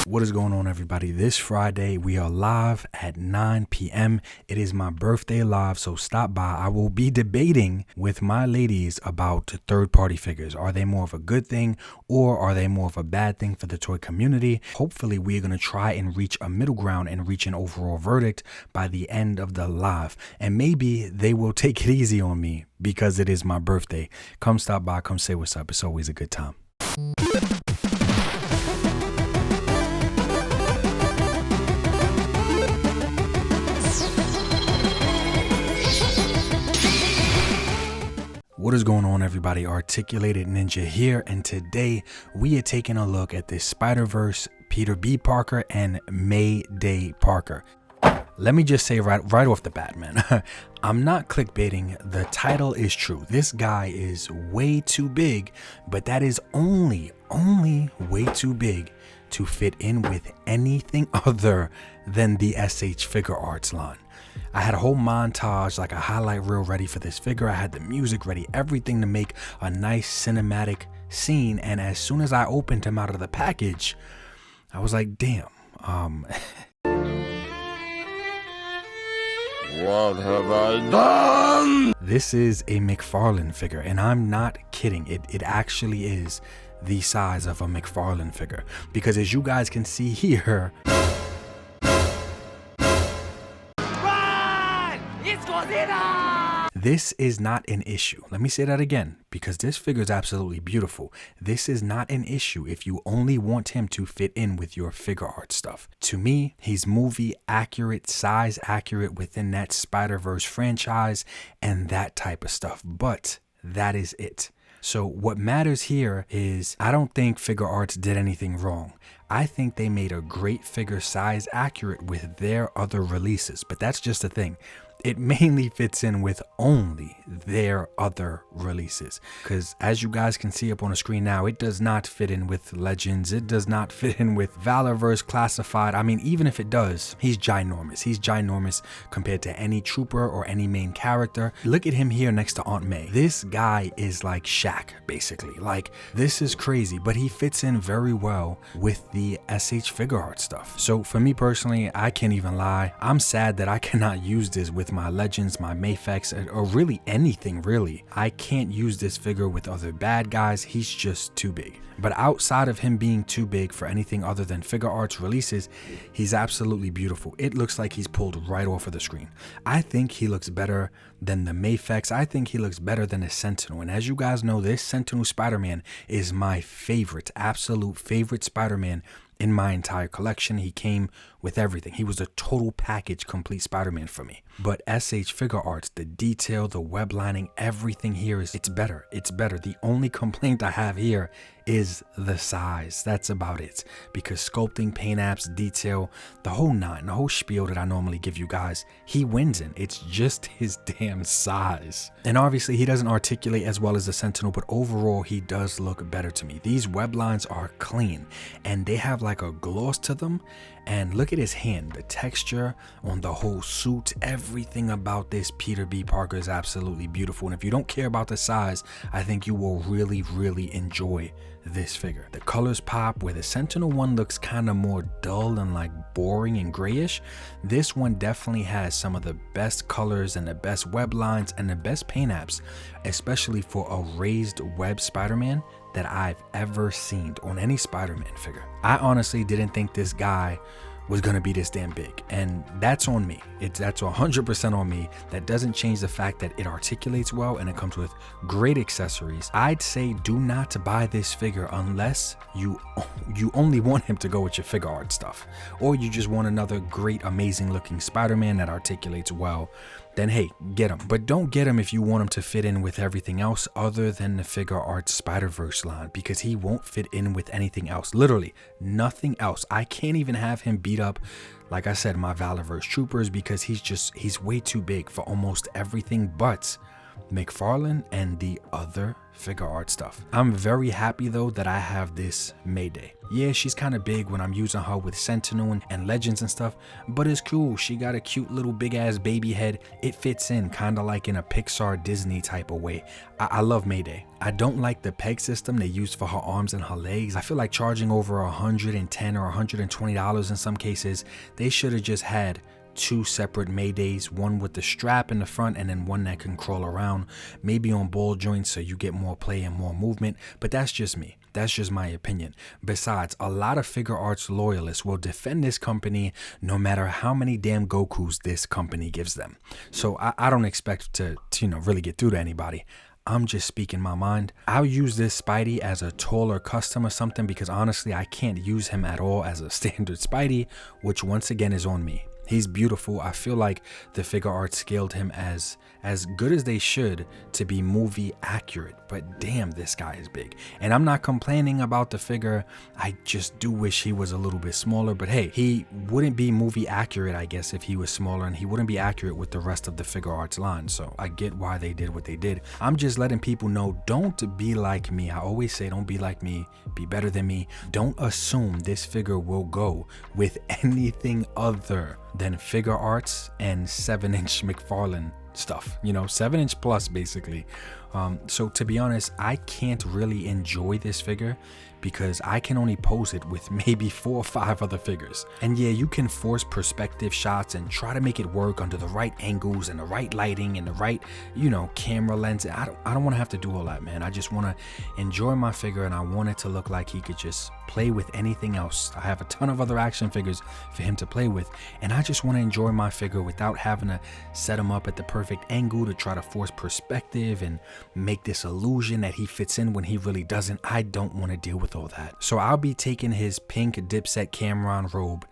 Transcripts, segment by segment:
What is going on, everybody? This Friday we are live at 9 p.m. It is my birthday live, so stop by. I will be debating with my ladies about third-party figures. Are they more of a good thing or are they more of a bad thing for the toy community? Hopefully we're going to try and reach a middle ground and reach an overall verdict by the end of the live. And maybe they will take it easy on me because it is my birthday. Come stop by, come say what's up. It's always a good time. What is going on, everybody? Articulated Ninja here, and today we are taking a look at this Spider-Verse Peter B. Parker and Mayday Parker. Let me just say right off the bat, man, I'm not clickbaiting. The title is true. This guy is way too big, but that is only way too big to fit in with anything other than the SH Figure Arts line. I had a whole montage, like a highlight reel ready for this figure. I had the music ready, everything to make a nice cinematic scene. And as soon as I opened him out of the package, I was like, damn. What have I done? This is a McFarlane figure, and I'm not kidding. It actually is the size of a McFarlane figure, because as you guys can see here, this is not an issue. Let me say that again, because this figure is absolutely beautiful. This is not an issue if you only want him to fit in with your figure art stuff. To me, he's movie accurate, size accurate within that Spider-Verse franchise and that type of stuff. But that is it. So what matters here is I don't think Figure Arts did anything wrong. I think they made a great figure size accurate with their other releases, but that's just the thing. It mainly fits in with only their other releases, because as you guys can see up on the screen now, it does not fit in with Legends. It does not fit in with Valorverse Classified. I mean, even if it does, he's ginormous. He's ginormous compared to any trooper or any main character. Look at him here next to Aunt May. This guy is like Shaq, basically. Like, this is crazy, but he fits in very well with the SH Figure Art stuff. So for me personally, I can't even lie. I'm sad that I cannot use this with my Legends, my Mayfex, or really anything really. I can't use this figure with other bad guys. He's just too big. But outside of him being too big for anything other than Figure Arts releases, he's absolutely beautiful. It looks like he's pulled right off of the screen. I think he looks better than the Mayfex. I think he looks better than the Sentinel. And as you guys know, this Sentinel Spider-Man is my favorite, absolute favorite Spider-Man in my entire collection. He came with everything. He was a total package complete Spider-Man for me. But SH Figure Arts, the detail, the web lining, everything here is, it's better. It's better. The only complaint I have here is the size. That's about it. Because sculpting, paint apps, detail, the whole nine, the whole spiel that I normally give you guys, he wins in. It's just his damn size. And obviously he doesn't articulate as well as the Sentinel, but overall he does look better to me. These web lines are clean and they have like a gloss to them. And look at his hand, the texture on the whole suit, everything about this Peter B. Parker is absolutely beautiful. And if you don't care about the size, I think you will really enjoy this figure. The colors pop. Where the Sentinel one looks kind of more dull and like boring and grayish, this one definitely has some of the best colors and the best web lines and the best paint apps, especially for a raised web Spider-Man that I've ever seen on any Spider-Man figure. I honestly didn't think this guy was gonna be this damn big, and that's on me. That's 100% on me. That doesn't change the fact that it articulates well and it comes with great accessories. I'd say do not buy this figure unless you only want him to go with your figure art stuff, or you just want another great, amazing looking Spider-Man that articulates well. Then hey, get him. But don't get him if you want him to fit in with everything else other than the Figure Arts Spider-Verse line, because he won't fit in with anything else. Literally nothing else. I can't even have him beat up, like I said, my Valorverse troopers, because he's way too big for almost everything but McFarlane and the other figure art stuff. I'm very happy though that I have this Mayday. Yeah, she's kind of big when I'm using her with Sentinel and Legends and stuff, but it's cool. She got a cute little big ass baby head. It fits in kind of like in a Pixar Disney type of way. I love Mayday. I don't like the peg system they used for her arms and her legs. I feel like charging over $110 or $120 in some cases. They should have just had 2 separate Maydays, one with the strap in the front and then one that can crawl around, maybe on ball joints so you get more play and more movement. But that's just me. That's just my opinion. Besides, a lot of figure arts loyalists will defend this company no matter how many damn Gokus this company gives them. So I don't expect to really get through to anybody. I'm just speaking my mind. I'll use this Spidey as a taller custom or something because honestly, I can't use him at all as a standard Spidey, which once again is on me. He's beautiful. I feel like the figure art scaled him as good as they should to be movie accurate, but damn, this guy is big. And I'm not complaining about the figure. I just do wish he was a little bit smaller, but hey, he wouldn't be movie accurate, I guess, if he was smaller, and he wouldn't be accurate with the rest of the figure arts line. So I get why they did what they did. I'm just letting people know, don't be like me. I always say, don't be like me, be better than me. Don't assume this figure will go with anything other than figure arts and 7-inch McFarlane stuff, 7-inch plus basically. So to be honest, I can't really enjoy this figure because I can only pose it with maybe 4 or 5 other figures. And yeah, you can force perspective shots and try to make it work under the right angles and the right lighting and the right, camera lens. I don't want to have to do all that, man. I just want to enjoy my figure, and I want it to look like he could just play with anything else. I have a ton of other action figures for him to play with, and I just want to enjoy my figure without having to set him up at the perfect angle to try to force perspective and make this illusion that he fits in when he really doesn't. I don't want to deal with all that. So I'll be taking his pink Dipset Cameron robe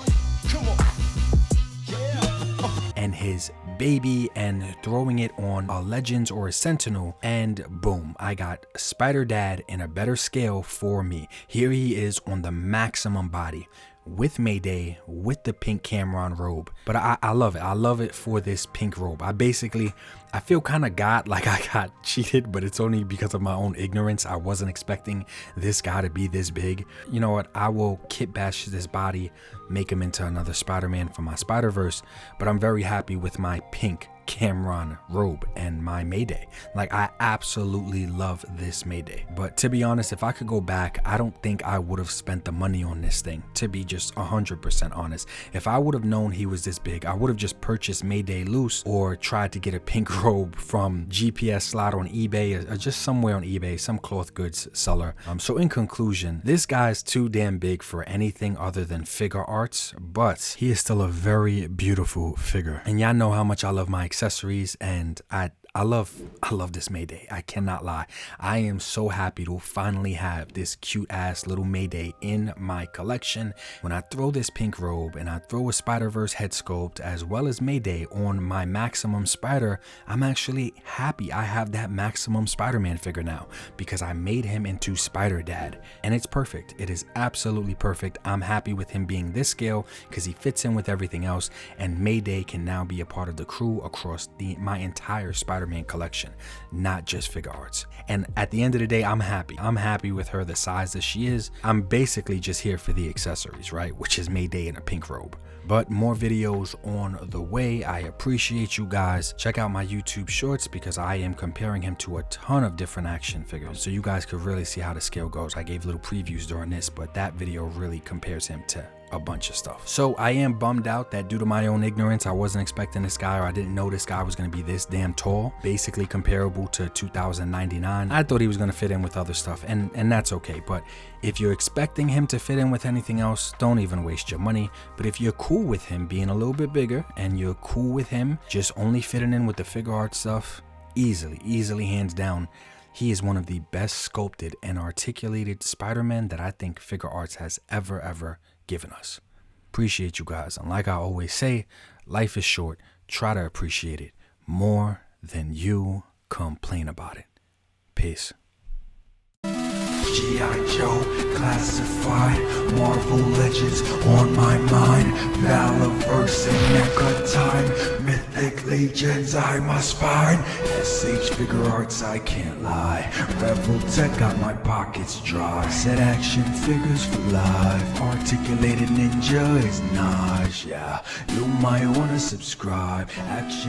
and his baby and throwing it on a Legends or a Sentinel, and boom, I got Spider Dad in a better scale for me. Here he is on the maximum body with Mayday, with the pink Cameron robe. But I love it. I love it for this pink robe. I feel kind of like I got cheated, but it's only because of my own ignorance. I wasn't expecting this guy to be this big. You know what? I will kit bash this body, make him into another Spider-Man for my Spider-Verse, but I'm very happy with my pink Cameron robe and my Mayday. Like, I absolutely love this Mayday. But to be honest, if I could go back, I don't think I would have spent the money on this thing, to be just 100% honest. If I would have known he was this big, I would have just purchased Mayday loose or tried to get a pink robe from GPS slot on eBay or just somewhere on eBay, some cloth goods seller. So in conclusion, this guy's too damn big for anything other than figure arts, but he is still a very beautiful figure. And y'all know how much I love my accessories, and I love this Mayday. I cannot lie. I am so happy to finally have this cute ass little Mayday in my collection. When I throw this pink robe and I throw a Spider-Verse head sculpt as well as Mayday on my Maximum Spider, I'm actually happy I have that Maximum Spider-Man figure now because I made him into Spider Dad, and it's perfect. It is absolutely perfect. I'm happy with him being this scale because he fits in with everything else, and Mayday can now be a part of the crew across my entire Spider-Man collection, not just figure arts. And at the end of the day, I'm happy. I'm happy with her the size that she is. I'm basically just here for the accessories, right? Which is Mayday in a pink robe. But more videos on the way. I appreciate you guys. Check out my YouTube shorts because I am comparing him to a ton of different action figures, so you guys could really see how the scale goes. I gave little previews during this, but that video really compares him to a bunch of stuff. So I am bummed out that due to my own ignorance, I wasn't expecting this guy, or I didn't know this guy was going to be this damn tall, basically comparable to 2099. I thought he was going to fit in with other stuff, and that's okay. But if you're expecting him to fit in with anything else, don't even waste your money. But if you're cool with him being a little bit bigger and you're cool with him just only fitting in with the figure art stuff, easily hands down, he is one of the best sculpted and articulated Spider-Man that I think figure arts has ever given us. Appreciate you guys, and like I always say, life is short. Try to appreciate it more than you complain about it. Peace. G.I. Joe, classified, Marvel Legends on my mind, Valaverse and Mecha Time, Mythic Legions, I'm a spine, SH figure arts, I can't lie. Rebel tech got my pockets dry. Said action figures for life. Articulated ninja is Naj, yeah. You might wanna subscribe. Action